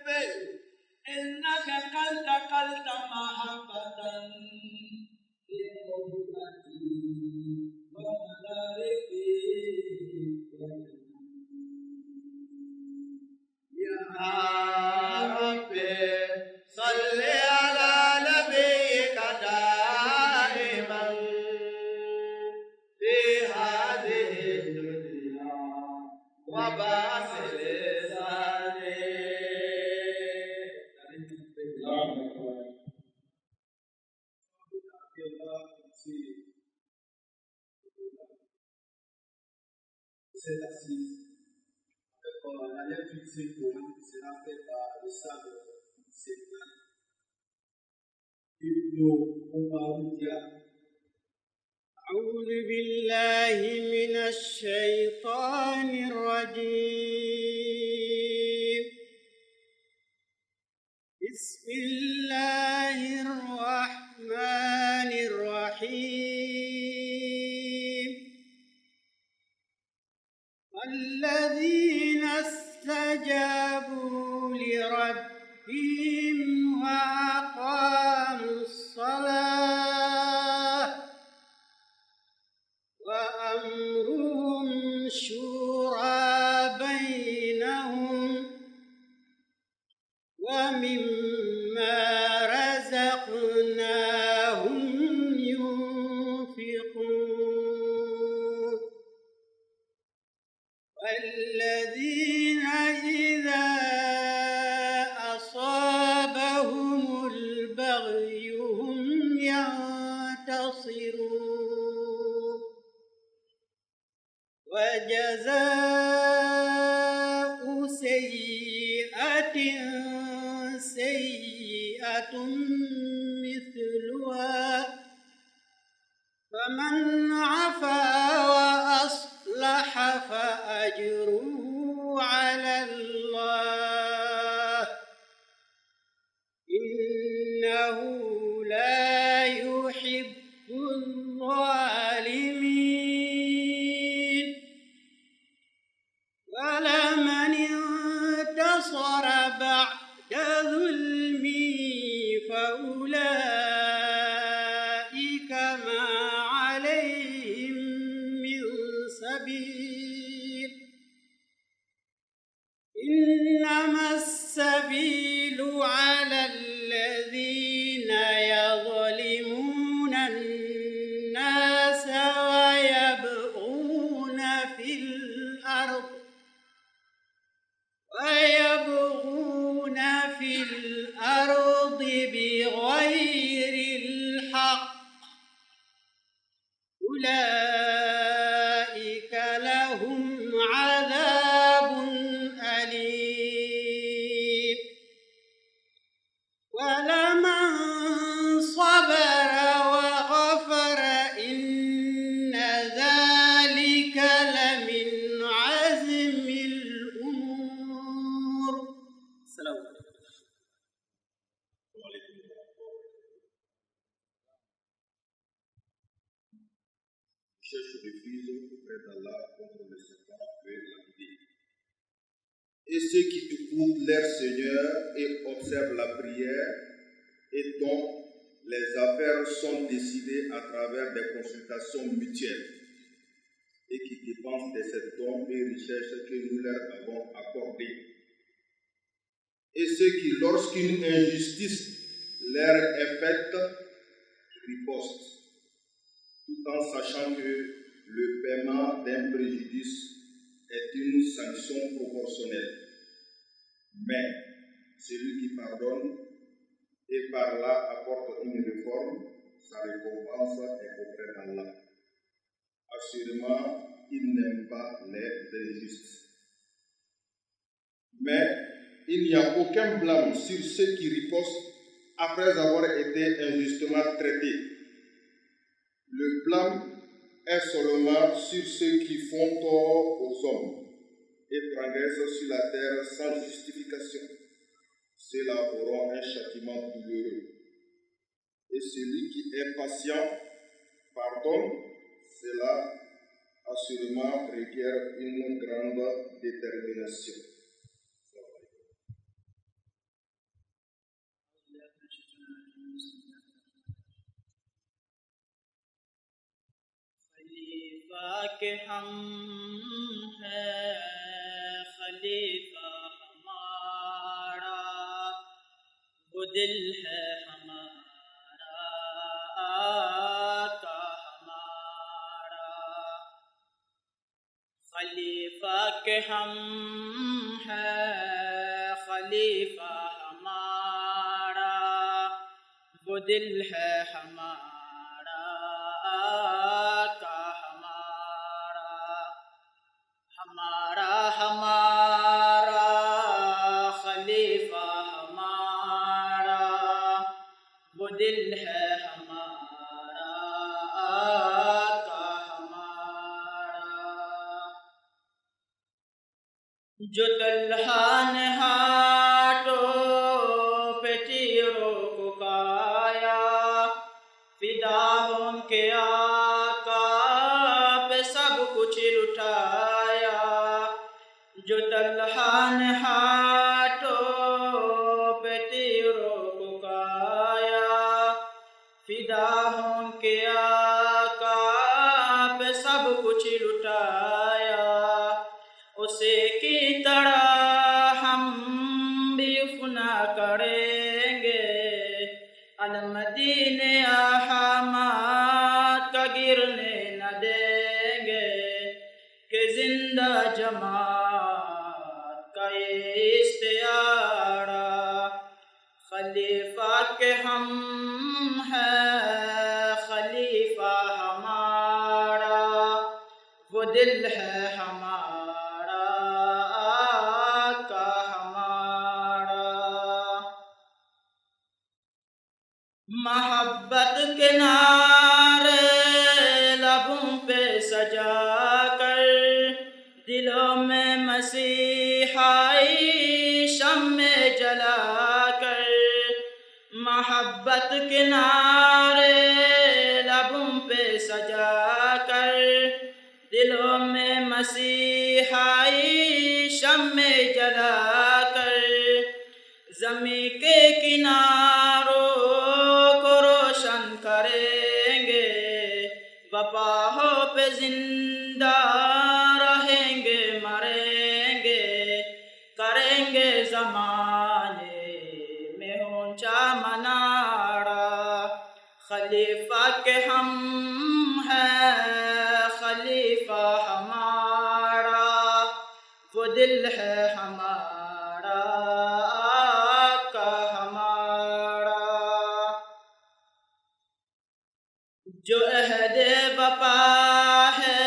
إنك قد تقلت محبة لموتي ومداركي يا ربي صل على نبيك دائما في هذه الدنيا وباسل cette assise. La lecture de ce Coran sera faite par le sabre Sénat. أعوذ بالله من الشيطان الرجيم. بسم الله الرحمن الرحيم. الذين استجابوا لربهم وأقاموا الصلاة وأمرهم شورى بينهم ومما رزقناهم ينفقون. والذين إذا أصابهم البغي هم ينتصرون. وجزاء سيئة سيئة مثلها فمن عفا وأصلح فأجره على الله إنه لا يحب الظالمين. ولمن انتصر بعد ظلمه فأولئك ما عليهم من سبيل. إنما السبيل على الذين يظلمون الناس ويبغون في الأرض بغير الحق أولئك لهم عذاب أليم. ولمن صبر وغفر إن ذلك لمن عزم الأمور. السلام عليكم. Cherche refuge auprès d'Allah contre le Satan et l'envie. Et ceux qui écoutent leur Seigneur et observent la prière et dont les affaires sont décidées à travers des consultations mutuelles et qui dépensent de ces dons et richesses que nous leur avons accordés. Et ceux qui, lorsqu'une injustice leur est faite, ripostent, tout en sachant que le paiement d'un préjudice est une sanction proportionnelle. Mais celui qui pardonne et par là apporte une réforme, sa récompense est auprès d'Allah. Assurément, il n'aime pas les injustes. Mais il n'y a aucun blâme sur ceux qui ripostent après avoir été injustement traités. Le blâme est seulement sur ceux qui font tort aux hommes et transgressent sur la terre sans justification. Ceux-là auront un châtiment douloureux. Et celui qui est patient pardonne, cela assurément requiert une grande détermination. خلیفہ کے ہم ہیں خلیفہ ہمارا وہ دل ہے ہمارا آقا ہمارا خلیفہ کے ہم ہیں خلیفہ ہمارا وہ دل ہے ہمارا آقا ہمارا ہمارا خلیفہ ہمارا وہ دل ہے ہمارا آقا ہمارا جو طلحہ نے ہاتھوں پہ تیروں کو کھایا فدا ہوں کے آقا پہ سب کچھ لٹایا جو طلحہ نے ہاتھوں پہ تیروں کو کھایا فدا ہوں کے آقا پہ سب کچھ لٹایا اسے کی طرح ہم بھی فنا کریں گے المدین احمد کا گرنے نہ دیں گے کہ زندہ جماعت کا استعارہ خلیفہ کے ہم ہیں خلیفہ ہمارا وہ دل ہے ہمارا آقا ہمارا محبت کے نعرے لبوں پہ سجا کر دلوں میں مسیحائی شمع جلا کر محبت کے نعرے لبوں پہ سجا کر دلوں میں مسیحائی شمع جلا کر زمین کے کناروں کو روشن کریں گے وباہوں پہ زندہ رہیں گے مریں گے کریں گے زمانے میں اونچا منارہ خلیفہ کے ہم ہیں خلیفہ ہمارا وہ دل ہے ہمارا آقا ہمارا جو عہد وفا ہے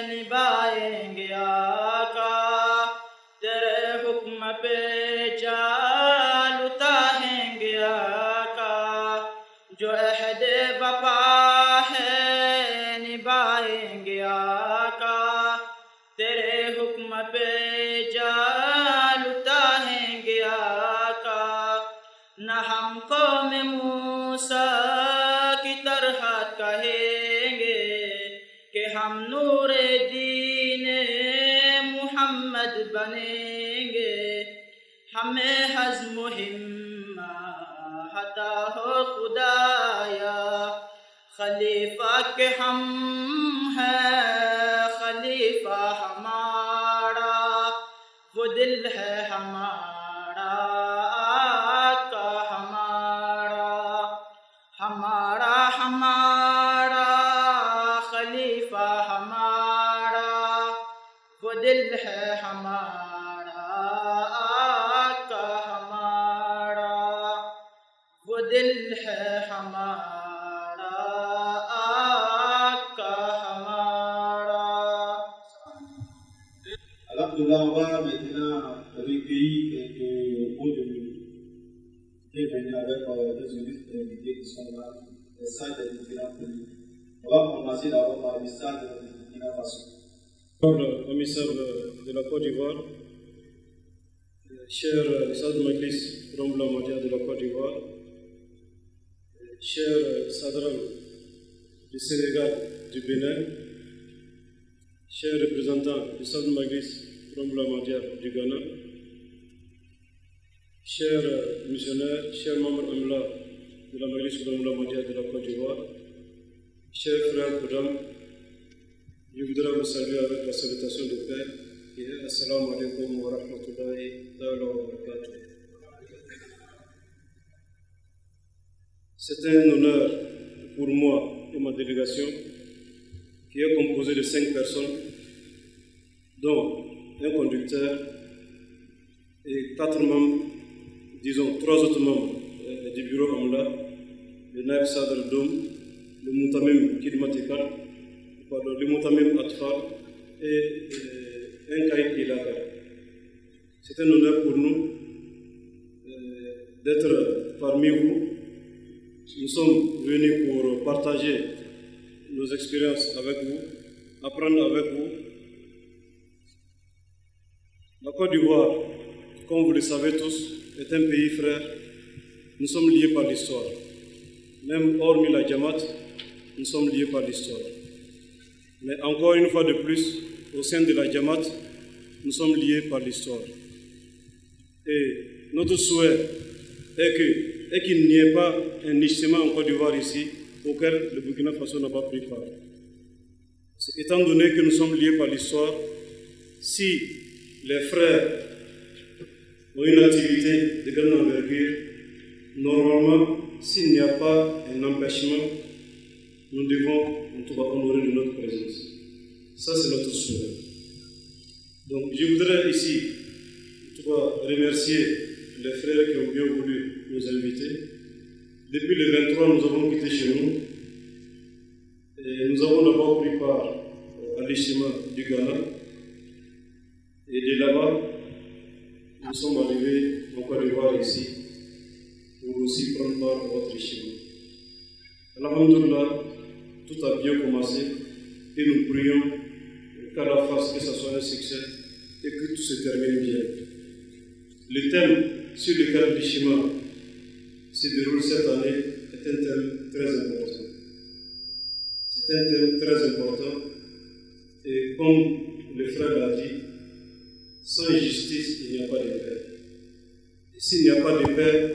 نبھائیں گے آقا تیرے حکم پہ جال اتاریں گے آقا جو عہد وفا ہے نبھائیں گے آقا تیرے حکم پہ جال اتاریں گے آقا نہ ہم قوم موسیٰ کی طرح کہیں گے کہ ہم نور دین محمد بنیں گے ہمیں حزم و ہمت عطا ہو خدایا خلیفہ کے ہم ہیں خلیفہ ہمارا وہ دل ہے ہمارا آقا ہمارا خلیفہ ہمارا وہ دل ہے ہمارا آقا ہمارا وہ دل ہے ہمارا آقا ہمارا. Alhamdulillah, on va maintenant recueillir quelques mots de bienvenue avec les juristes invités qui sont là, les sages des différents pays. On va commencer d'abord par les sages de Burkina Faso. Commissaire de la Côte d'Ivoire, cher Sad Majlis Rassemblement mondial de la Côte d'Ivoire, cher Sadran du Sénégal, du Bénin, cher représentant du Sad Majlis Rassemblement mondial du Ghana, chers missionnaires, chers membres AMLA de la Majlis Rassemblement mondial de la Côte d'Ivoire, chers frères et dames, Je voudrais vous saluer avec la salutation de paix et assalamu alaikum wa rahmatullahi wa barakatuh. C'est un honneur pour moi et ma délégation qui est composée de 5 personnes, dont un conducteur et 4 membres, disons 3 autres membres du bureau AMLA, le Naïb Sadr Dom, le Moutamim Kidmatikal, le Moutamim Atfal et un Kaïd Ilaga. C'est un honneur pour nous d'être parmi vous. Nous sommes venus pour partager nos expériences avec vous, apprendre avec vous. La Côte d'Ivoire, comme vous le savez tous, est un pays frère. Nous sommes liés par l'histoire. Même hormis la Jamaat, nous sommes liés par l'histoire. Mais encore une fois de plus, au sein de la Jamaat, nous sommes liés par l'histoire. Et notre souhait est qu'il n'y ait pas un ijtima en Côte d'Ivoire ici auquel le Burkina Faso n'a pas pris part. Étant donné que nous sommes liés par l'histoire, si les frères ont une activité de grande envergure, normalement, s'il n'y a pas un empêchement, nous devons en tout cas honorer de notre présence. Ça, c'est notre souhait. Donc, je voudrais ici, en tout cas, remercier les frères qui ont bien voulu nous inviter. Depuis le 23, nous avons quitté chez nous. Et nous avons d'abord pris part à l'Ijtima du Ghana. Et de là-bas, nous sommes arrivés en Côte d'Ivoire ici pour aussi prendre part à votre Ijtima. Alhamdulillah, tout a bien commencé et nous prions qu'à la face que ce soit un succès et que tout se termine bien. Le thème sur lequel l'Ijtima se déroule cette année est un thème très important. C'est un thème très important et comme le frère l'a dit, sans justice, il n'y a pas de paix. Et s'il n'y a pas de paix,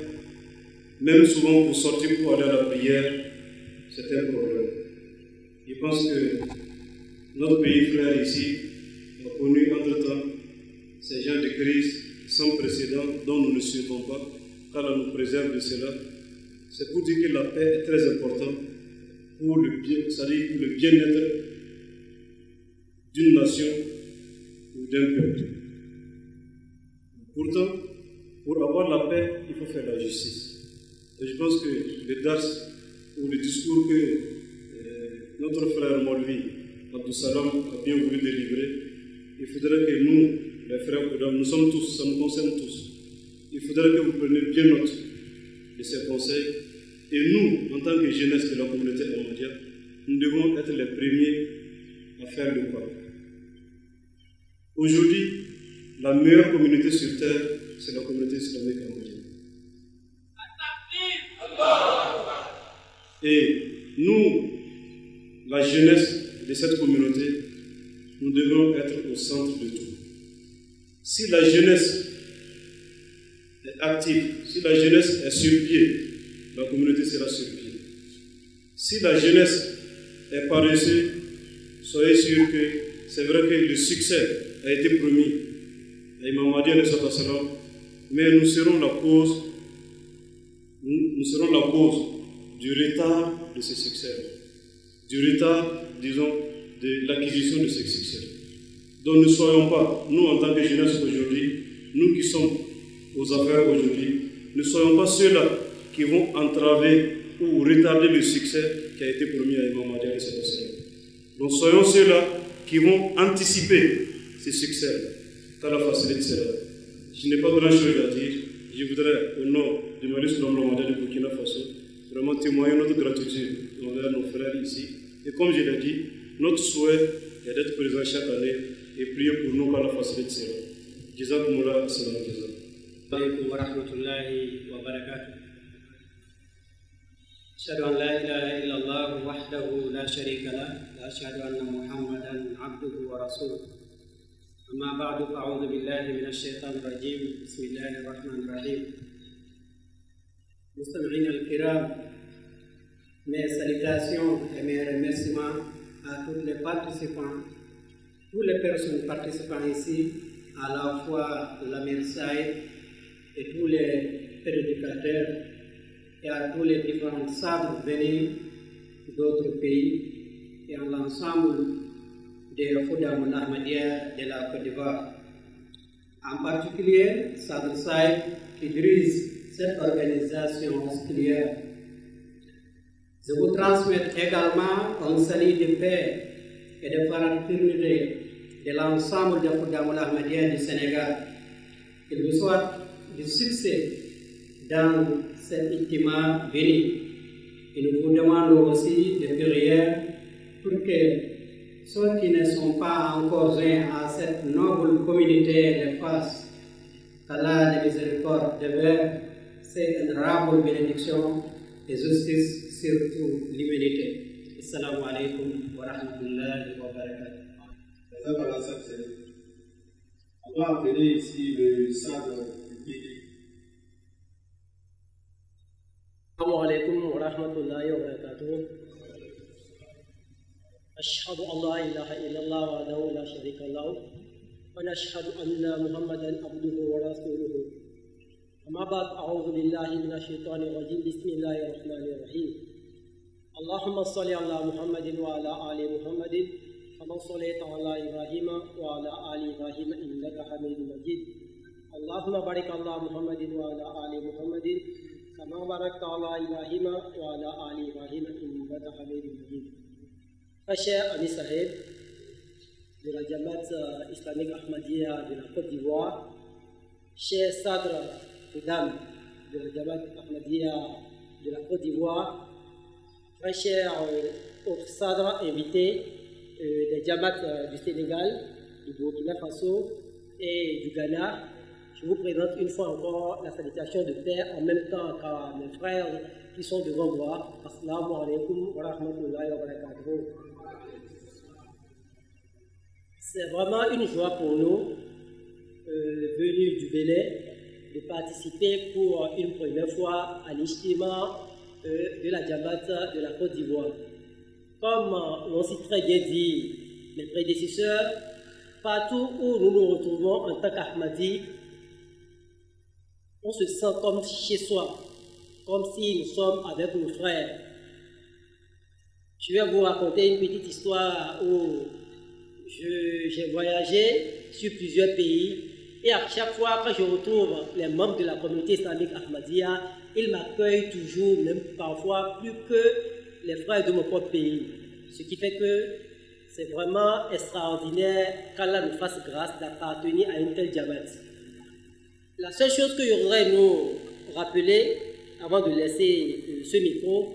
même souvent pour sortir pour aller à la prière, c'est un problème. Je pense que notre pays frère ici a connu entre-temps ces genres de crises sans précédent dont nous ne souhaitons pas, qu'Allah nous préserve de cela. C'est pour dire que la paix est très importante pour le bien-être d'une nation ou d'un peuple. Pourtant, pour avoir la paix, il faut faire la justice. Et je pense que le dars ou le discours que notre frère Molvi, Abdou Salam, a bien voulu délivrer, il faudrait que nous, les frères Koudam, nous sommes tous, ça nous concerne tous. Il faudrait que vous preniez bien note de ces conseils. Et nous, en tant que jeunesse de la communauté Ahmadiyya, nous devons être les premiers à faire le pas. Aujourd'hui, la meilleure communauté sur terre, c'est la communauté islamique ahmadiyya. Et nous, la jeunesse de cette communauté, nous devons être au centre de tout. Si la jeunesse est active, si la jeunesse est sur pied, la communauté sera sur pied. Si la jeunesse est paresseuse, soyez sûrs que c'est vrai que le succès a été promis à Imam Mahdi, mais nous serons la cause du retard de ce succès, du retard, disons, de l'acquisition de ce succès. Donc ne soyons pas, nous en tant que jeunesse aujourd'hui, nous qui sommes aux affaires aujourd'hui, ne soyons pas ceux-là qui vont entraver ou retarder le succès qui a été promis à Imam Mahdi. Donc soyons ceux-là qui vont anticiper ce succès, qu'Allah facilite cela. Je n'ai pas grand-chose à dire. Je voudrais, au nom du Maurice Lomlomade de Burkina Faso, vraiment témoigner notre gratitude envers nos frères ici. Et comme je l'ai dit, notre souhait est d'être présent chaque année et prier pour nous qu'Allah facilite cela. Jazakumullah, salam jazakum. Alaikum wa rahmatullahi wa barakatuh. أشهد أن لا إله إلا الله وحده لا شريك له وأشهد أن محمدًا عبده ورسوله. أما بعد فأعوذ بالله من الشيطان الرجيم. بسم الله الرحمن الرحيم. مستمعين الكرام, mes salutations et mes remerciements à tous les participants, toutes les personnes participant ici, à la fois l'Amir Saïd et tous les prédicateurs et à tous les différents sages venus d'autres pays et à l'ensemble des Khoudamoul Ahmadiyya de la Côte d'Ivoire. En particulier, Sadr Saïd qui dirige cette organisation hospitalière. Je vous transmets également un salut de paix et de fraternité de l'ensemble des Khoudamoul Ahmadiyya du Sénégal. Il vous souhaite du succès dans cet ultima béni. Et nous vous demandons aussi des prières pour que ceux qui ne sont pas encore joints à cette noble communauté de face, qu'Allah de miséricorde demeure, c'est une rare bénédiction et justice sur toute l'humanité. Assalamu alaikum wa rahmatullahi wa barakatuh. On va appeler ici le sabre du pays. Assalamu alaikum wa rahmatullahi wa barakatuh. أشهد أن لا إله إلا الله وحده لا شريك له ونشهد أن محمدا عبده ورسوله أما بعد أعوذ بالله من الشيطان الرجيم بسم الله الرحمن الرحيم اللهم صل على محمد وعلى آل محمد كما صليت على إبراهيم وعلى آل إبراهيم إنك حميد مجيد اللهم بارك على محمد وعلى آل محمد كما باركت على إبراهيم وعلى آل إبراهيم إنك حميد مجيد. Chers amis Sahel de la Jamaat islamique Ahmadiyya de la Côte d'Ivoire, chers Sadr Mesdames de la Jamaat Ahmadiyya de la Côte d'Ivoire, très chers autres Sadr invités des Jamaat du Sénégal, du Burkina Faso et du Ghana, je vous présente une fois encore la salutation de paix en même temps qu'à mes frères qui sont devant moi. Assalamu alaikum wa rahmatullahi wa barakatuh. C'est vraiment une joie pour nous, venus du Bénin, de participer pour une première fois à l'ijtima de la Jamaat de la Côte d'Ivoire. Comme l'ont si très bien dit mes prédécesseurs, partout où nous nous retrouvons en tant qu'Ahmadi, on se sent comme chez soi, comme si nous sommes avec nos frères. Je vais vous raconter une petite histoire où j'ai voyagé sur plusieurs pays et à chaque fois que je retrouve les membres de la communauté islamique Ahmadiyya, ils m'accueillent toujours, même parfois plus que les frères de mon propre pays. Ce qui fait que c'est vraiment extraordinaire qu'Allah nous fasse grâce d'appartenir à une telle Jamaat. La seule chose que je voudrais nous rappeler avant de laisser ce micro,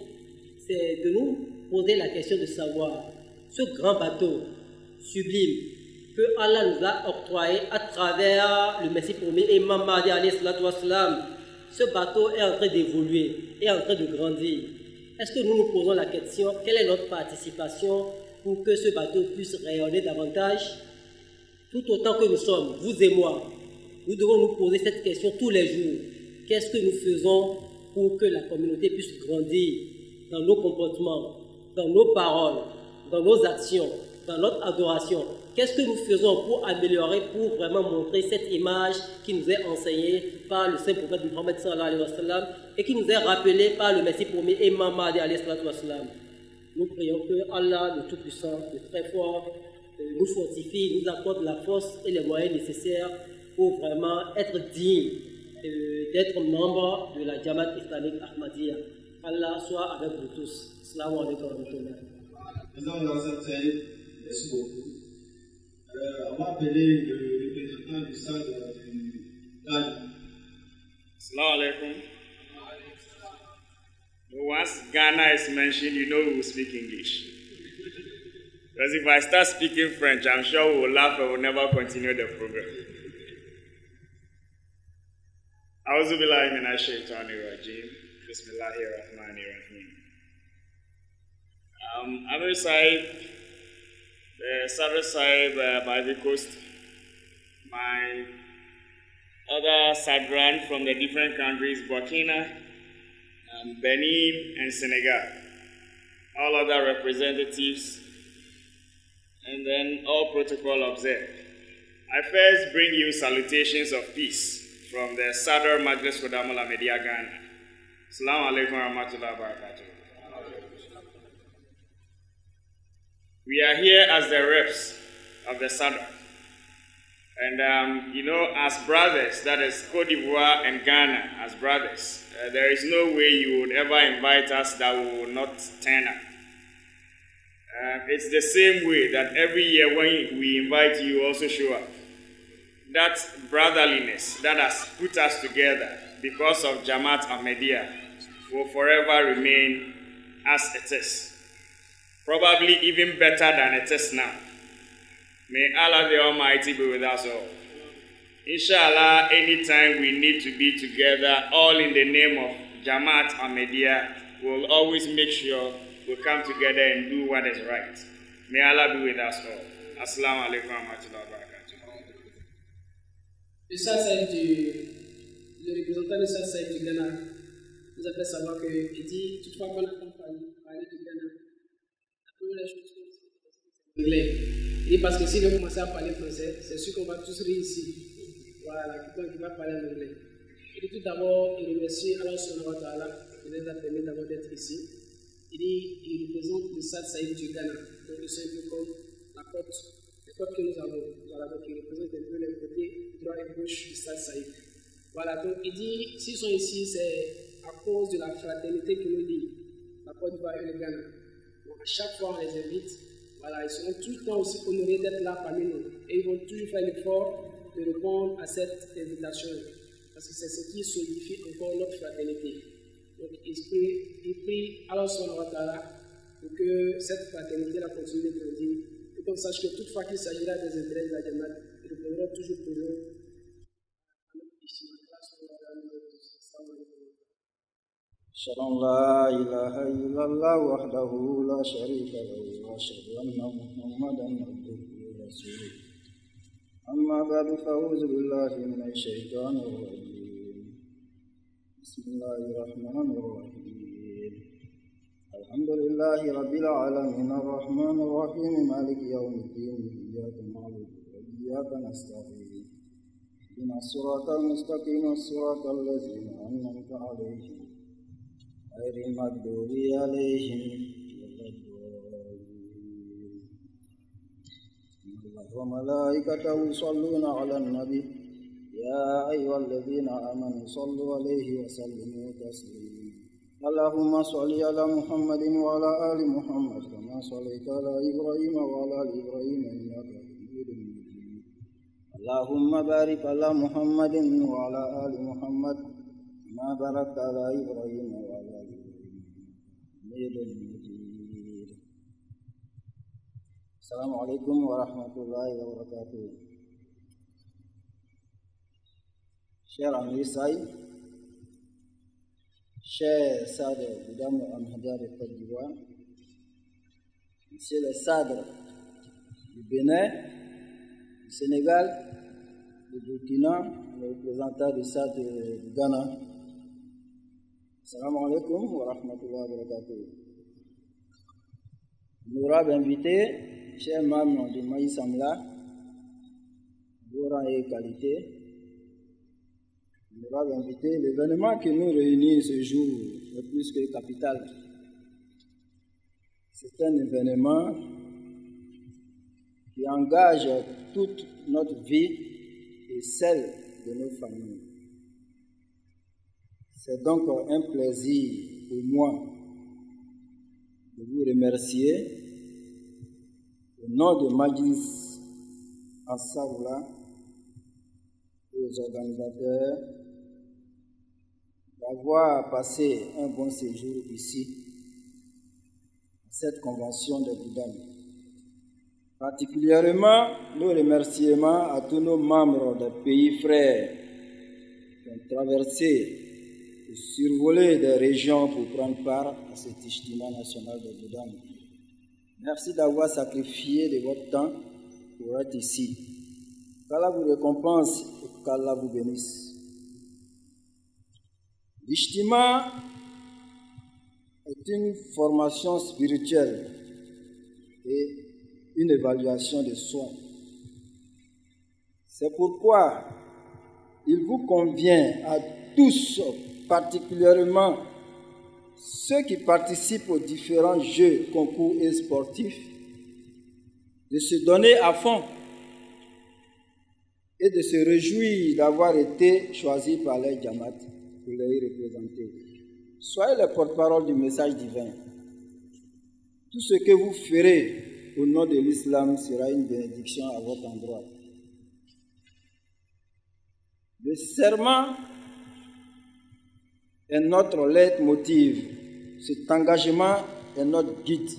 c'est de nous poser la question de savoir ce grand bateau sublime que Allah nous a octroyé à travers le Messie promis Imam Mahdi alayhi salatu wassalam. Ce bateau est en train d'évoluer, est en train de grandir. Est-ce que nous nous posons la question, quelle est notre participation pour que ce bateau puisse rayonner davantage? Tout autant que nous sommes, vous et moi, nous devons nous poser cette question tous les jours. Qu'est-ce que nous faisons pour que la communauté puisse grandir dans nos comportements, dans nos paroles, dans nos actions, dans notre adoration? Qu'est-ce que nous faisons pour améliorer, pour vraiment montrer cette image qui nous est enseignée par le saint prophète Muhammad sallallahu alayhi wa sallam et qui nous est rappelée par le Messie promis Imam Mahdi alayhi wa sallam? Nous prions que Allah, le Tout-Puissant, le Très Fort, nous fortifie, nous accorde la force et les moyens nécessaires pour vraiment être digne d'être membre de la Jamaat islamique Ahmadiyya. Allah soit avec vous tous. Assalamu alaikum wa rahmatullah. Merci beaucoup. On va appeler le représentant du stade du Ghana. Assalamu alaikum. Once Ghana is mentioned, you know we will speak English. Because if I start speaking French, I'm sure we will laugh and we will never continue the program. A'udhu billahi minash shaitanir rajim. Bismillahir rahmanir rahim. Amir Sahib, the Sadr Sahib by the coast, my other Sadran from the different countries, Burkina, Benin and Senegal, all other representatives and then all protocol observed. I first bring you salutations of peace from the Sadr Majlis Khudamul Ahmadiyya Ghana. Assalamu alaikum wa rahmatullahi wa barakatuh. We are here as the reps of the Sadr. And, as brothers, that is Cote d'Ivoire and Ghana as brothers, there is no way you would ever invite us that we will not turn up. It's the same way that every year when we invite you, you also show up. That brotherliness that has put us together because of Jamaat Ahmadiyya will forever remain as it is. Probably even better than it is now. May Allah the Almighty be with us all. Inshallah, anytime we need to be together, all in the name of Jamaat Ahmadiyya, we'll always make sure we come together and do what is right. May Allah be with us all. Assalamu alaikum wa rahmatullahi wa barakatuh. Le représentant du Saïd du Ghana nous a fait savoir qu'il dit, toutefois qu'on a parlé du Ghana, la première chose qu'on fait, c'est anglais. Il dit parce que si on commence à parler français, c'est sûr qu'on va tous rire ici. Voilà, donc il va parler en anglais. Il dit tout d'abord, il remercie Allah subhanahu wa ta'ala qui nous a permis d'abord d'être ici. Il dit, il représente le Saïd du Ghana, donc ils sont un peu comme la côte. Les côtes que nous avons, voilà, donc il représente un peu les côtés droit et gauche du Saïd. Voilà, donc il dit, s'ils sont ici, c'est à cause de la fraternité qui nous lie, la Côte d'Ivoire et le Ghana. Donc à chaque fois, on les invite. Voilà, ils seront tout le temps aussi honorés d'être là parmi nous. Et ils vont toujours faire l'effort de répondre à cette invitation. Parce que c'est ce qui solidifie encore notre fraternité. Donc il prie Allah subhanahu wa ta'ala pour que cette fraternité-là continue de grandir. Et qu'on sache que toutefois qu'il s'agira des intérêts de la Jamaat, ils reviendront toujours présents à notre Ishima. أشهد أن لا إله إلا الله وحده لا شريك له وأشهد أن محمدا عبده ورسوله أما بعد فأعوذ بالله من الشيطان الرجيم بسم الله الرحمن الرحيم الحمد لله رب العالمين الرحمن الرحيم مالك يوم الدين إياك نعبد وإياك نستعين اهدنا الصراط المستقيم صراط الذين أنعمت عليهم غير المغضوب عليهم ولا الضالين الله وملائكته يصلون على النبي يا أيها الذين آمنوا صلوا عليه وسلموا تسليما اللهم صل على محمد وعلى آل محمد كما صليت على إبراهيم وعلى آل إبراهيم إنك حميد مجيد اللهم بارك على محمد وعلى آل محمد ما باركت على إبراهيم وعلى آل إبراهيم حميد مجيد السلام عليكم ورحمة الله وبركاته. Chers amis Saïd, chers Sadr du Dame Ahmadiyya de Côte d'Ivoire, monsieur le Sadr du Bénin, du Sénégal, du Burkina, le représentant du Sadr du Ghana. Assalamu alaikum wa rahmatullahi wa barakatuh. Honorable invité, chers membres de Maïs Samla, vos rangs et qualités, honorable invité, l'événement qui nous réunit ce jour est plus que capital. C'est un événement qui engage toute notre vie et celle de nos familles. C'est donc un plaisir pour moi de vous remercier au nom de Majlis Ansarullah et aux organisateurs d'avoir passé un bon séjour ici, à cette convention de Bouddha. Particulièrement, nos remerciements à tous nos membres des pays frères qui ont traversé et survolé des régions pour prendre part à cet Ijtima national de Bouddha. Merci d'avoir sacrifié de votre temps pour être ici. Qu'Allah vous récompense et qu'Allah vous bénisse. L'Ijtima est une formation spirituelle et une évaluation de soi. C'est pourquoi il vous convient à tous, particulièrement ceux qui participent aux différents jeux, concours et sportifs, de se donner à fond et de se réjouir d'avoir été choisis par les Jamaat pour les représenter. Soyez les porte-parole du message divin. Tout ce que vous ferez au nom de l'islam sera une bénédiction à votre endroit. Le serment est notre leitmotiv. Cet engagement est notre guide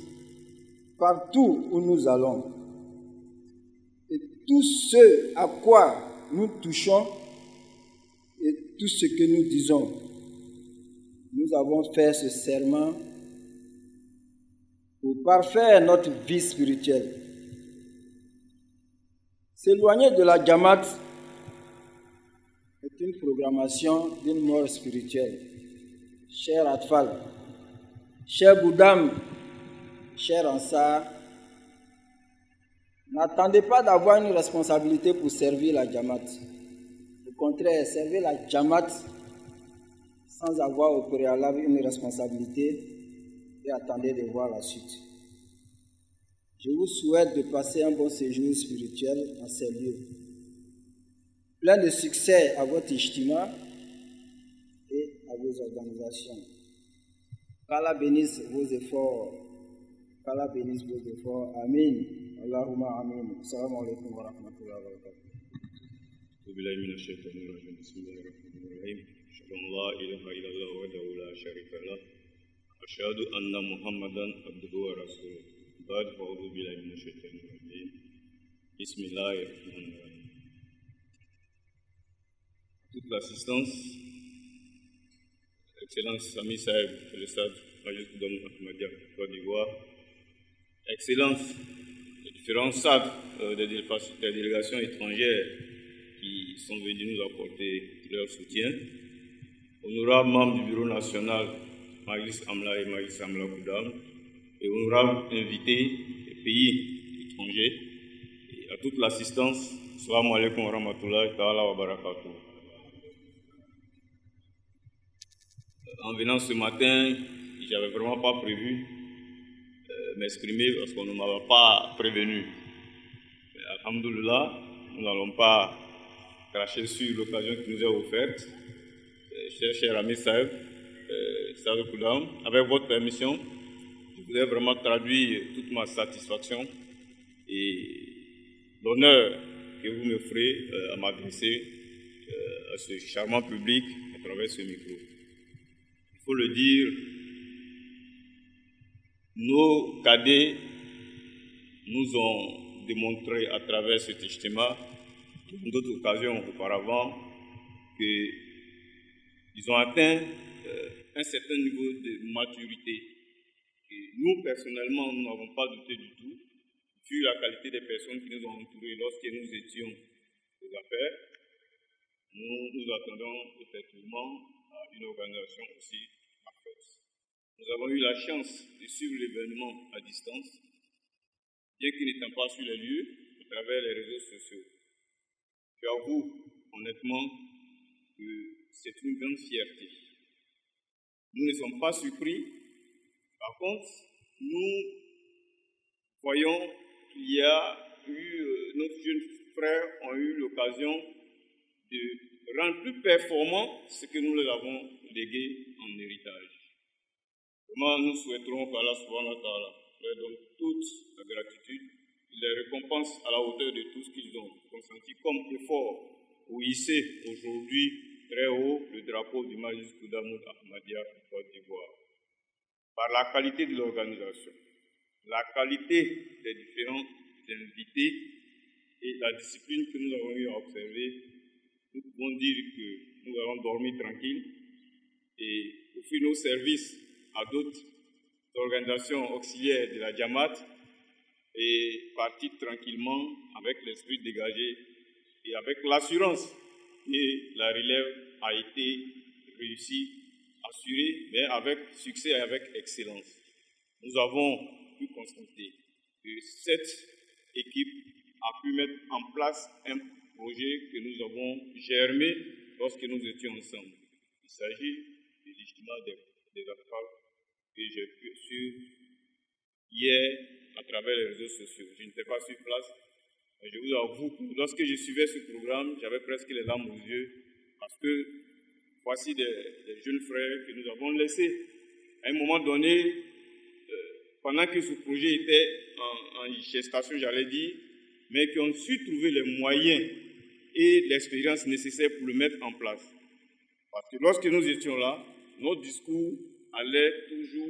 partout où nous allons. Et tout ce à quoi nous touchons et tout ce que nous disons, nous avons fait ce serment pour parfaire notre vie spirituelle. S'éloigner de la Jamaat est une programmation d'une mort spirituelle. Cher Atfal, cher Boudam, cher Ansar, n'attendez pas d'avoir une responsabilité pour servir la Jamaat. Au contraire, servez la Jamaat sans avoir au préalable une responsabilité et attendez de voir la suite. Je vous souhaite de passer un bon séjour spirituel en ces lieux. Plein de succès à votre ijtima et à vos organisations. Qu'Allah bénisse vos efforts. Qu'Allah bénisse vos efforts. Amin. Allahumma amin. Assalamu alaikum wa rahmatullahi wa barakatuh. بالله من الشيطان الرجيم بسم الله الرحمن الرحيم أشهد أن لا إله إلا الله وحده لا شريك له أشهد أن محمدا عبده ورسوله بعد أعوذ بالله من الشيطان الرجيم بسم الله الرحمن الرحيم. Toute l'assistance, Excellence Sami Saeb, le stade Majlis Koudamou Ahmadiyya, Côte d'Ivoire, Excellence, les différents stades des délégations étrangères qui sont venus nous apporter leur soutien, honorables membres du bureau national Majlis Amla et Majlis Amla Koudam, et honorables invités des pays étrangers, et à toute l'assistance, Assalamu alaikum wa rahmatullahi ta'ala wa barakatuh. En venant ce matin, je n'avais vraiment pas prévu m'exprimer parce qu'on ne m'avait pas prévenu. Mais alhamdoulilah, nous n'allons pas cracher sur l'occasion qui nous est offerte. Cher ami Saeb, Saad Koudam, avec votre permission, je voudrais vraiment traduire toute ma satisfaction et l'honneur que vous me ferez à m'adresser à ce charmant public à travers ce micro. Il faut le dire, nos cadets nous ont démontré à travers cet ijtima, dans d'autres occasions auparavant, qu'ils ont atteint un certain niveau de maturité. Et nous, personnellement, nous n'avons pas douté du tout, vu la qualité des personnes qui nous ont entourés lorsque nous étions aux affaires. Nous attendons effectivement à une organisation aussi parfaite. Nous avons eu la chance de suivre l'événement à distance, bien qu'il n'étant pas sur les lieux, à travers les réseaux sociaux. J'avoue honnêtement que c'est une grande fierté. Nous ne sommes pas surpris. Par contre, nous voyons qu'il y a eu, nos jeunes frères ont eu l'occasion de rendre plus performant ce que nous leur avons légué en héritage. Vraiment, nous souhaiterons qu'Allah subhanahu wa ta'ala leur donne toute la gratitude, les récompense à la hauteur de tout ce qu'ils ont consenti comme effort pour hisser aujourd'hui très haut le drapeau du Majlis Koudamou Ahmadiyya Côte d'Ivoire. Par la qualité de l'organisation, la qualité des différents invités et la discipline que nous avons eu à observer, nous pouvons dire que nous allons dormir tranquilles et offrir nos services à d'autres organisations auxiliaires de la Jamaat et partir tranquillement avec l'esprit dégagé et avec l'assurance que la relève a été réussie, assurée, mais avec succès et avec excellence. Nous avons pu constater que cette équipe a pu mettre en place un projet que nous avons germé lorsque nous étions ensemble. Il s'agit du logement des AFAL que j'ai pu suivre hier à travers les réseaux sociaux. Je n'étais pas sur place. Mais je vous avoue que lorsque je suivais ce programme, j'avais presque les larmes aux yeux parce que voici des jeunes frères que nous avons laissés. À un moment donné, pendant que ce projet était en gestation, j'allais dire, mais qui ont su trouver les moyens et l'expérience nécessaire pour le mettre en place. Parce que lorsque nous étions là, notre discours allait toujours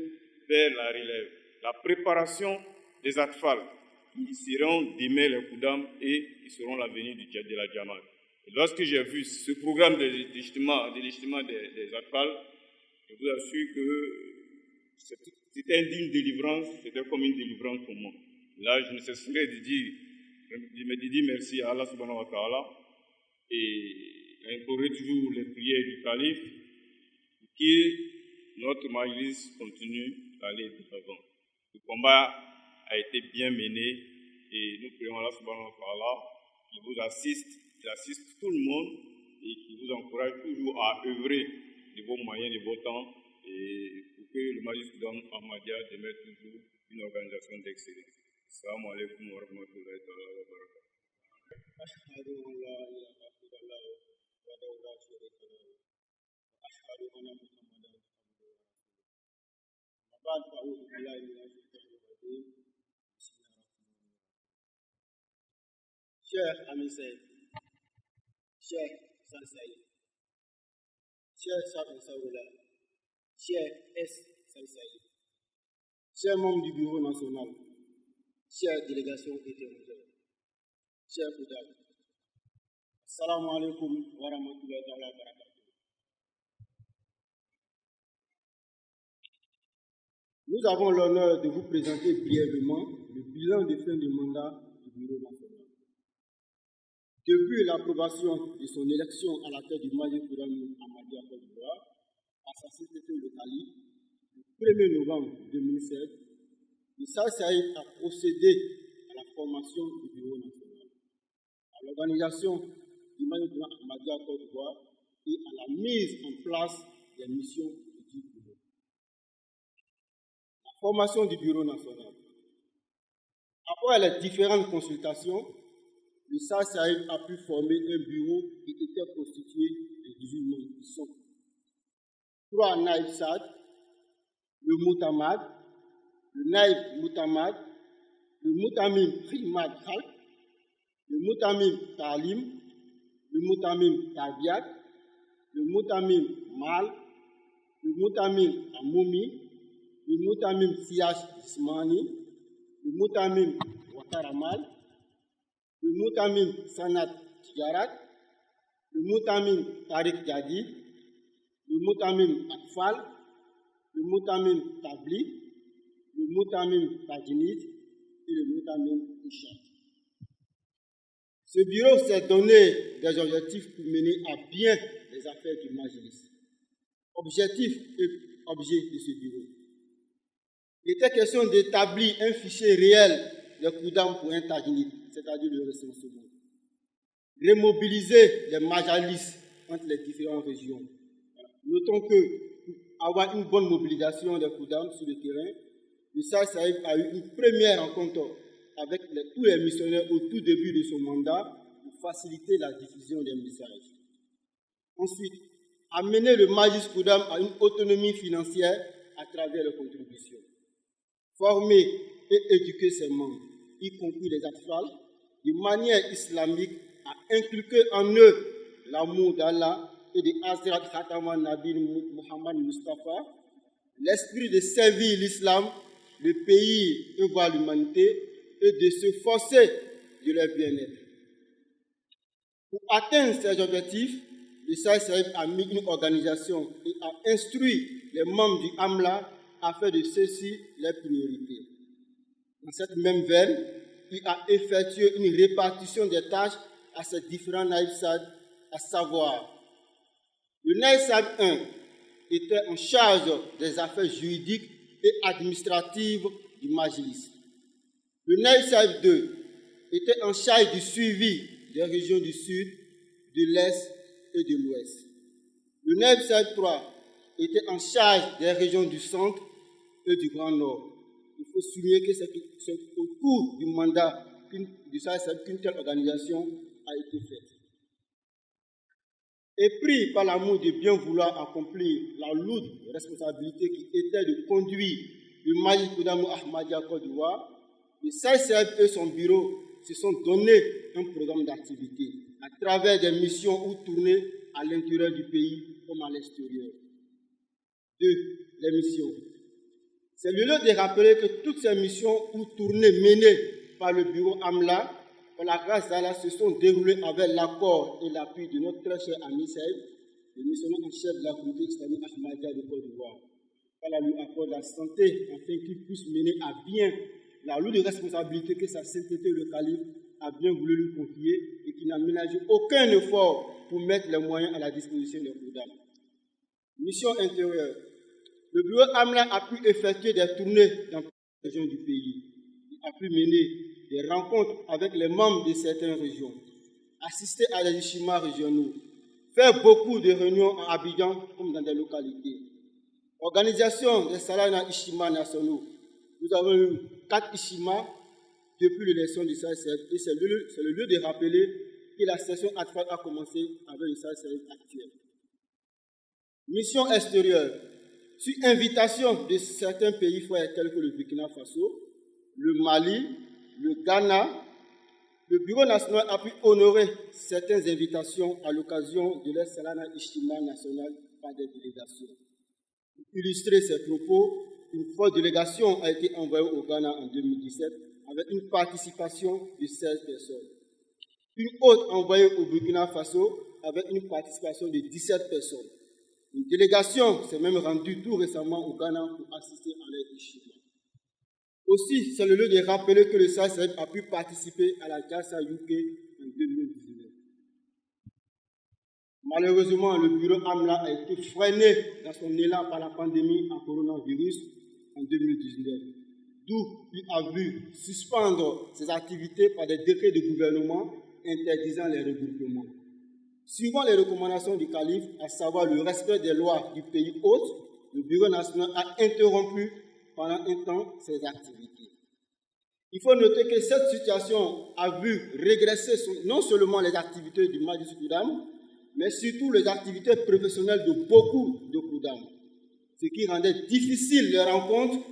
vers la relève, la préparation des ATFAL, qui seront demain les Koudam et qui seront l'avenir de la Jamaat. Et lorsque j'ai vu ce programme de légitimement des ATFAL, je vous assure que c'était une digne délivrance, c'était comme une délivrance pour moi. Là, je ne cesserai de dire merci à Allah subhanahu wa ta'ala et implorer toujours les prières du calife pour que notre majlis continue d'aller de l'avant. Le combat a été bien mené et nous prions Allah subhanahu wa ta'ala qui vous assiste, qui assiste tout le monde et qui vous encourage toujours à œuvrer de vos moyens, de vos temps et pour que le majlis Ahmadiyya demeure toujours une organisation d'excellence. Assalamu alaikum wa rahmatullahi wa barakatuh. أشهد أن لا إله إلا الله وحده لا شريك له وأشهد أن محمدا عبده ورسوله. وبعد فأعوذ بالله من الشيطان الرجيم. بسم الله الرحمن الرحيم. Cheikh Amin Saïd, Cheikh San Saïd, Cheikh Sabin Saoula, Cheikh S. San Saïd, chers membres du Bureau national, chère délégation étrangère, chers Koudam, Assalamu alaikum wa rahmatullahi wa barakatuh. Nous avons l'honneur de vous présenter brièvement le bilan de fin de mandat du Bureau national. Depuis l'approbation de son élection à la tête du Majlis Koudam Ahmadiyya Côte d'Ivoire, à sa société locale, le 1er novembre 2016, le Saïd a procédé à la formation du Bureau national, à l'organisation du Majlis Koudam Ahmadiyya Côte d'Ivoire et à la mise en place des missions du Bureau. La formation du Bureau national. Après les différentes consultations, le Saïd a pu former un bureau qui était constitué de 18 membres qui sont 3 Naïb Sad, le Moutamad, le Naïb Moutamad, le Moutamim Khidmat Khalq, le Moutamim Talim, le Moutamim Tabiat, le Moutamim Mal, le Moutamim Amoumi, le Moutamim Siyash Ismani, le Moutamim Wataramal, le Moutamim Sanat Tijarat, le Moutamim Tariq Jadid, le Moutamim Akfal, le Moutamim Tabli, le Moutamim Tajinid et le Moutamim Ishat. Ce bureau s'est donné des objectifs pour mener à bien les affaires du Majlis. Objectif et objet de ce bureau. Il était question d'établir un fichier réel de Koudam pour un Tajinid, c'est-à-dire le recensement. Remobiliser les Majalis entre les différentes régions. Notons que pour avoir une bonne mobilisation des Koudam sur le terrain, le Saïd a eu une première rencontre avec tous les missionnaires au tout début de son mandat pour faciliter la diffusion des messages. Ensuite, amener le Majlis Koudam à une autonomie financière à travers les contributions. Former et éduquer ses membres, y compris les Atfal, de manière islamique à inculquer en eux l'amour d'Allah et de Hazrat Khataman Nabi Muhammad Mustafa, l'esprit de servir l'islam, le pays et voir l'humanité et de se forcer de leur bien-être. Pour atteindre ces objectifs, le Saïd a mis une organisation et a instruit les membres du Amla afin de ceci les priorités. Dans cette même veine, il a effectué une répartition des tâches à ces différents Naïb Sad, à savoir le Naïb Sad 1 était en charge des affaires juridiques et administratives du Majlis. Le Naïb Sad 2 était en charge du suivi des régions du Sud, de l'Est et de l'Ouest. Le Naïb Saïd III était en charge des régions du Centre et du Grand Nord. Il faut souligner que c'est au cours du mandat du Saïd qu'une telle organisation a été faite. Et pris par l'amour de bien vouloir accomplir la lourde responsabilité qui était de conduire le Majlis Koudanou Ahmadiyya Côte d'Ivoire, le Saïd et son bureau se sont donné un programme d'activité à travers des missions ou tournées à l'intérieur du pays comme à l'extérieur. 2. Les missions. C'est le lieu de rappeler que toutes ces missions ou tournées menées par le bureau AMLA, par la grâce d'Allah, se sont déroulées avec l'accord et l'appui de notre très cher ami Saïd, le missionnaire en chef de la communauté islamique Ahmadiyya de Côte d'Ivoire. Allah lui accorde la santé afin qu'il puisse mener à bien la lourde responsabilité que sa sainteté le calife a bien voulu lui confier et qui n'a ménagé aucun effort pour mettre les moyens à la disposition des Koudanes. Mission intérieure. Le bureau AMLA a pu effectuer des tournées dans toutes les régions du pays. Il a pu mener des rencontres avec les membres de certaines régions, assister à des ishimas régionaux, faire beaucoup de réunions à Abidjan comme dans des localités. Organisation des Salana Ishima nationaux. Nous avons eu 4 Ishimas depuis l'élection du SACF et c'est le lieu de rappeler que la session Atfal a commencé avec le SACF actuel. Mission extérieure. Sur invitation de certains pays frères tels que le Burkina Faso, le Mali, le Ghana, le Bureau national a pu honorer certaines invitations à l'occasion de leur Salana Ishima national par des délégations. Pour illustrer ces propos, une forte délégation a été envoyée au Ghana en 2017 avec une participation de 16 personnes. Une autre envoyée au Burkina Faso avec une participation de 17 personnes. Une délégation s'est même rendue tout récemment au Ghana pour assister à l'aide Ishima. Aussi, c'est le lieu de rappeler que le SACF a pu participer à la Jalsa UK en 2019. Malheureusement, le bureau AMLA a été freiné dans son élan par la pandémie en coronavirus en 2019, d'où il a vu suspendre ses activités par des décrets de gouvernement interdisant les regroupements. Suivant les recommandations du calife, à savoir le respect des lois du pays hôte, le bureau national a interrompu pendant un temps ses activités. Il faut noter que cette situation a vu régresser non seulement les activités du Majlis Koudanou, mais surtout les activités professionnelles de beaucoup de Koudanou, ce qui rendait difficile les rencontres,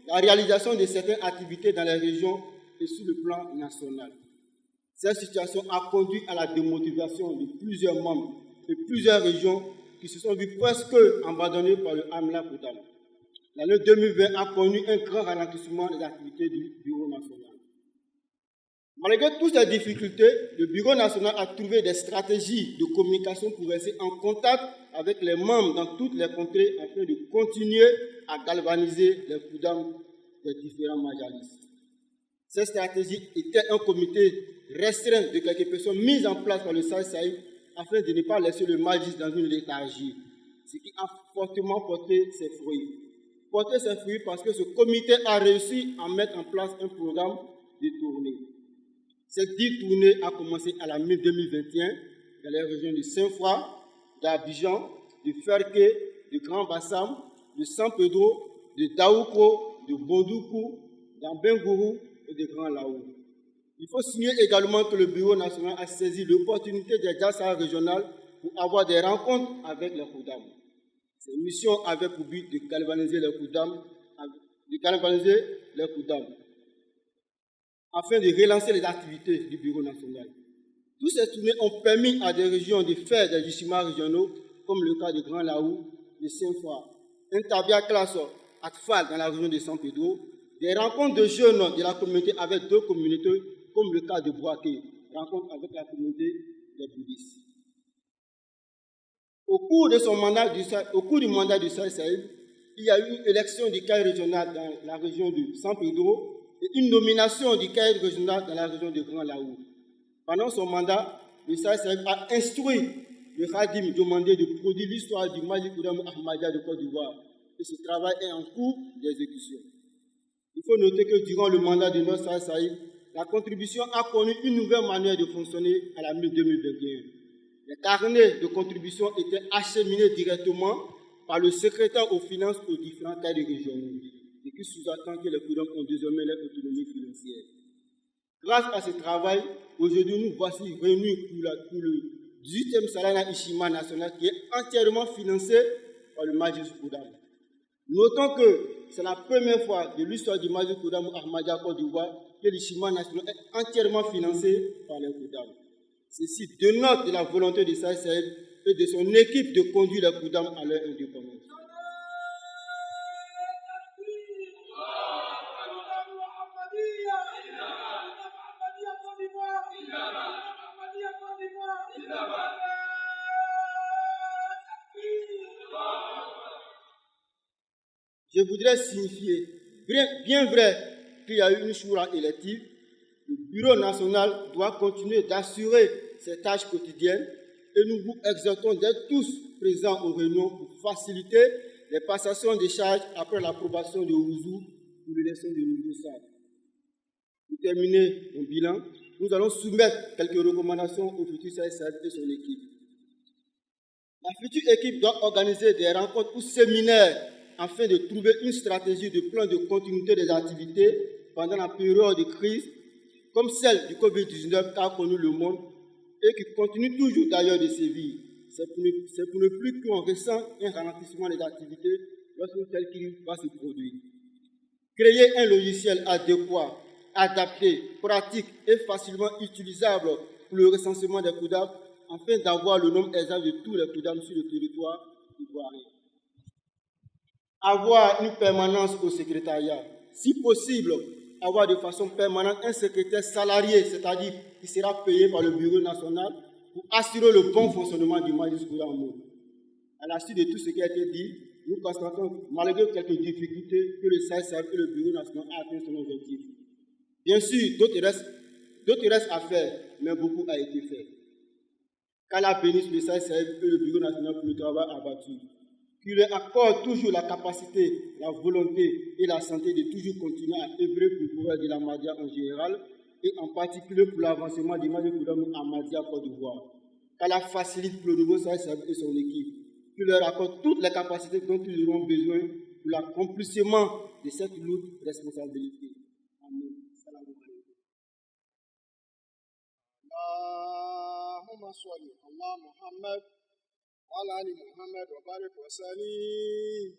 la réalisation de certaines activités dans les régions et sur le plan national. Cette situation a conduit à la démotivation de plusieurs membres de plusieurs régions qui se sont vues presque abandonnées par le AMLA Koudanou. L'année 2020 a connu un grand ralentissement des activités du Bureau national. Malgré toutes ces difficultés, le Bureau national a trouvé des stratégies de communication pour rester en contact avec les membres dans toutes les contrées afin de continuer à galvaniser les Koudanou des différents majalis. Cette stratégie était un comité restreint de quelques personnes mises en place par le SACF afin de ne pas laisser le Majlis dans une léthargie, ce qui a fortement porté ses fruits. Porté ses fruits parce que ce comité a réussi à mettre en place un programme de tournée. Cette dite tournée a commencé à la mi-2021 dans les régions de Saint-Froid, d'Abidjan, de Ferké, de Grand Bassam, de San Pedro, de Daoukro, de Bondoukou, d'Ambengourou et de Grand Laou. Il faut signer également que le Bureau national a saisi l'opportunité des Jalsa régionales pour avoir des rencontres avec les Koudanou. Ces missions avaient pour but de galvaniser les Koudanou, afin de relancer les activités du Bureau national. Tous ces tournées ont permis à des régions de faire des ishimas régionaux, comme le cas de Grand Laou, de Saint-Foy, un tabia classe Atfal dans la région de San Pedro, des rencontres de jeunes de la communauté avec d'autres communautés, comme le cas de Boaké, rencontre avec la communauté des bouddhistes. Au cours du mandat du SACF, il y a eu une élection du CAI régional dans la région de San Pedro et une nomination du CAI régional dans la région de Grand Laou. Pendant son mandat, le SACF a instruit le Khadim demandé de produire l'histoire du Majlis Koudanou Ahmadiyya de Côte d'Ivoire et ce travail est en cours d'exécution. Il faut noter que durant le mandat de notre SACF, la contribution a connu une nouvelle manière de fonctionner à la mi-2021. Les carnets de contribution étaient acheminés directement par le secrétaire aux finances aux différents cadres régionaux, ce qui sous-entend que les prud'hommes ont désormais leur autonomie financière. Grâce à ce travail, aujourd'hui nous voici réunis pour le 18e Salana Ishima national qui est entièrement financé par le Majlis Koudam. Notons que c'est la première fois de l'histoire du Majlis Koudam Ahmadiyya Côte d'Ivoire que l'Ishima national est entièrement financé par les Koudam. Ceci dénote de la volonté de Saïd Saïd et de son équipe de conduire les Koudam à leur indépendance. Je voudrais signifier, bien vrai qu'il y a eu une choura élective, le Bureau national doit continuer d'assurer ses tâches quotidiennes et nous vous exhortons d'être tous présents aux réunions pour faciliter les passations des charges après l'approbation de Ouzou pour l'élection de nouveaux sages. Pour terminer mon bilan, nous allons soumettre quelques recommandations au futur SAD et son équipe. La future équipe doit organiser des rencontres ou séminaires afin de trouver une stratégie de plan de continuité des activités pendant la période de crise, comme celle du Covid-19 qu'a connu le monde et qui continue toujours d'ailleurs de sévir. C'est pour ne plus qu'on ressent un ralentissement des activités lorsqu'une telle crise va se produire. Créer un logiciel adéquat, adapté, pratique et facilement utilisable pour le recensement des Koudam afin d'avoir le nombre exact de tous les Koudam sur le territoire ivoirien. Avoir une permanence au secrétariat. Si possible, avoir de façon permanente un secrétaire salarié, c'est-à-dire qui sera payé par le Bureau national pour assurer le bon fonctionnement du Majlis Koudam. À la suite de tout ce qui a été dit, nous constatons, malgré quelques difficultés, que le SAISAB et le Bureau national ont atteint son objectif. Bien sûr, d'autres restent à faire, mais beaucoup a été fait. Qu'Allah bénisse le SAISAB et le Bureau national pour le travail abattu. Qu'il leur accorde toujours la capacité, la volonté et la santé de toujours continuer à œuvrer pour le pouvoir de l'Ahmadiyya en général et en particulier pour l'avancement du Majlis Koudam Ahmadiyya Côte d'Ivoire. Qu'Allah facilite pour le nouveau SAISAB et son équipe. Qu'il leur accorde toutes les capacités dont ils auront besoin pour l'accomplissement de cette lourde responsabilité. Amen. Salam alaikum. Allahumma salli ala Muhammad. وعلى آل محمد وبارك وسلم.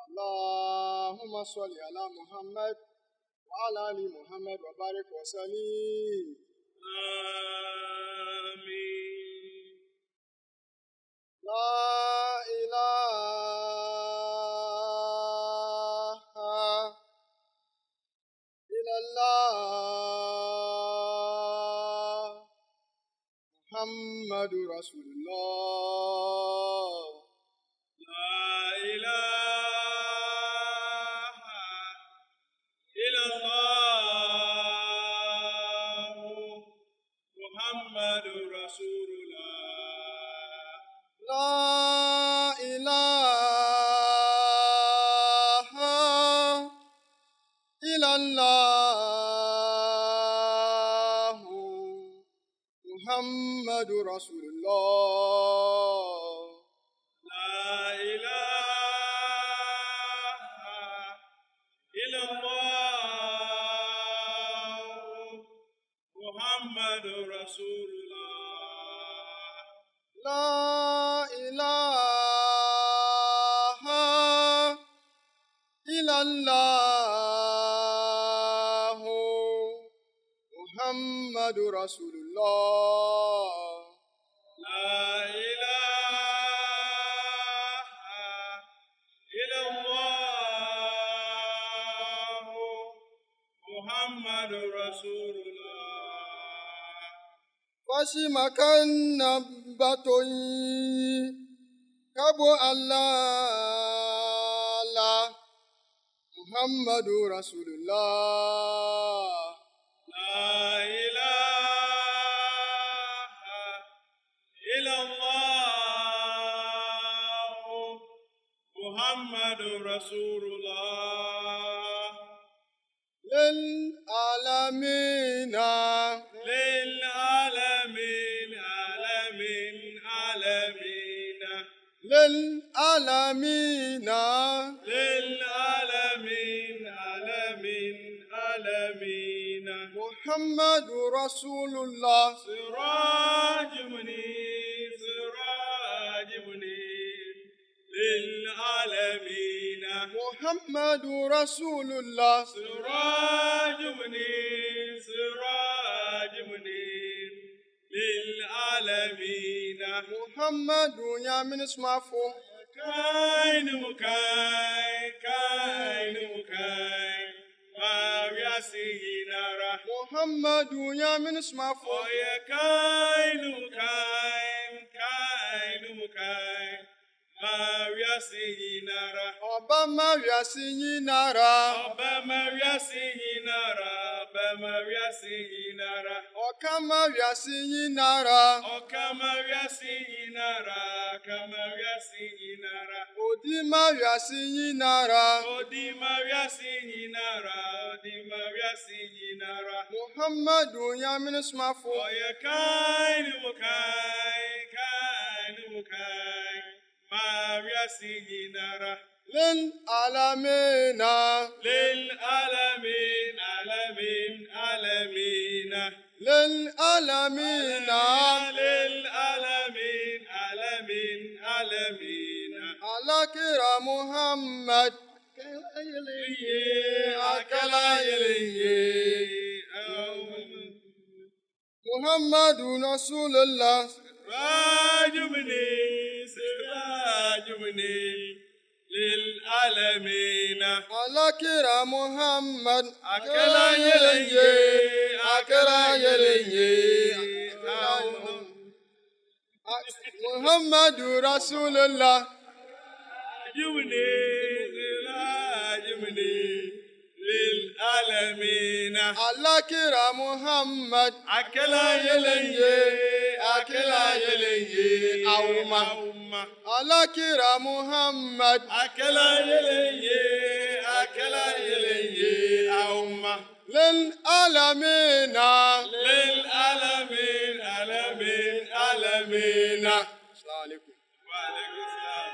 اللهم صل على محمد وعلى آل محمد وبارك وسلم. آمين. لا إله إلا الله محمد رسول الله. لا إله إلا الله محمد رسول الله. لا إله إلا الله محمد رسول الله. لا إله إلا الله محمد رسول الله. لا إله إلا الله محمد رسول الله. لا إله إلا الله محمد رسول الله. فشمكن بطني كبو الله محمد رسول الله. لا إله إلا الله محمد رسول الله. للعالمين للعالمين عالمين عالمين للعالمين للعالمين عالمين عالمين محمد رسول الله سراج منير سراج منير للعالمين محمد رسول الله سراج منير سراج منير للعالمين محمد يا من اسمعفو كاين مكاين كاين مكاين ما ياسينا رح محمد يا من اسمعفو يا كاين مكاين كاين مكاين ما ياسينا رح Obama Yasinara Obama Yasinara Obama Yasinara Okama Yasinara Okama Yasinara Kama Yasinara Odima Yasinara Odima Yasinara Odima Yasinara Muhammadu Yamin Smafu Oya kain mukai Ma Yasinara Lil Alamina Lil Alamin Alamin Alamina Lil Alamina Lil Alamin Alamin Alamina Alakira Muhammad Akala Yeliye Muhammadu Rasulullah Rajumini Sirajumini للعالمين Alakira Muhammad Akala Yeliye Akala Yeliye Muhammadu Rasulullah Jumini Jumini للعالمين Alakira Muhammad Akala Yeliye Akala Yeliye Auma Alakira Muhammad Akala Yeliye Akala Yeliye Auma Lil Alamina للعالمين عالمين عالمين Assalamu alaikum. وعليكم السلام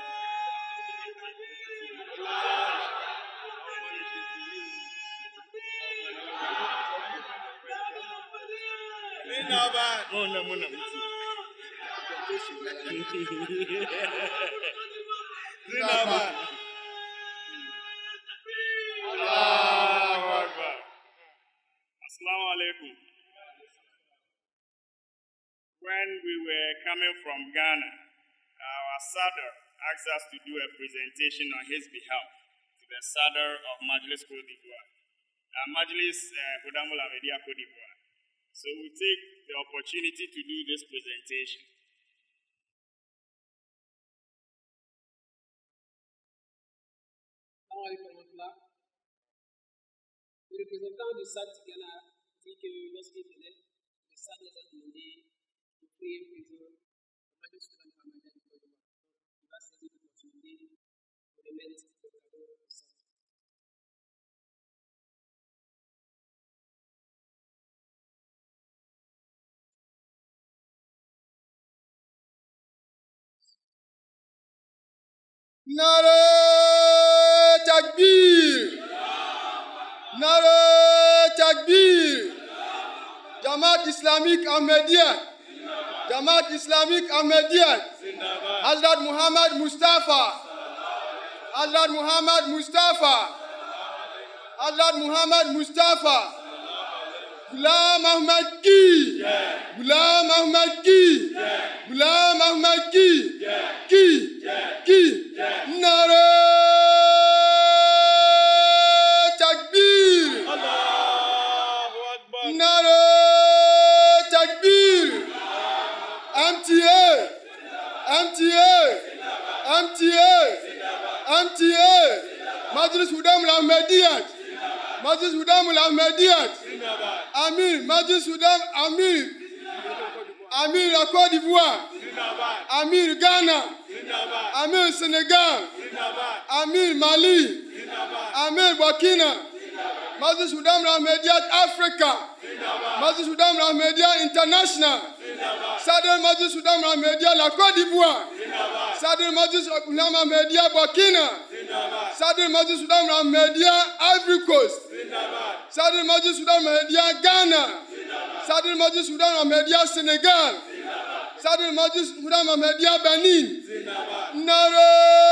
Assalamu alaikum. When we were coming from Ghana, our Sadr asked us to do a presentation on his behalf to the Sadr of Majlis Côte d'Ivoire, Majlis Hudamul Ahmadiyya Côte d'Ivoire. So we take the opportunity to do this presentation. Le représentant du SAD Ghana dit que lorsqu'il venait, le SAD les a demandé d'offrir un présent au Majlis Soudan Ahmadiyya du Côte d'Ivoire. Il va saisir l'opportunité pour remettre le cadeau au SAD. Nare Takbir Nare Takbir Jamaat Islamique Ahmadiyya Jamaat Islamique Ahmadiyya Hazrat Muhammad Mustafa Hazrat Muhammad Mustafa Hazrat Muhammad Mustafa Ghulam Ahmad Ki Ghulam Ahmad Ki Ghulam Ahmad Ki Nare Takbir Nare Takbir MTA Majlis Hudamul Ahmadiyyat Majlis Hudamul Ahmadiyyat Amir Majlis Hudam Amir la Côte d'Ivoire Amir Ghana Amir Sénégal Amir Mali Amir Burkina Masjid Soudan Rahmedia Africa. Masjid Soudan Rahmedia International. Sadr Masjid Soudan Rahmedia la Côte d'Ivoire. Sadr Masjid Soudan Rahmedia Burkina. Sadr Masjid Soudan Rahmedia Ivory Coast. Sadr Masjid Soudan Rahmedia Ghana. Sadr Masjid Soudan Rahmedia Sénégal. Sadr Masjid Soudan Rahmedia Benin. Nare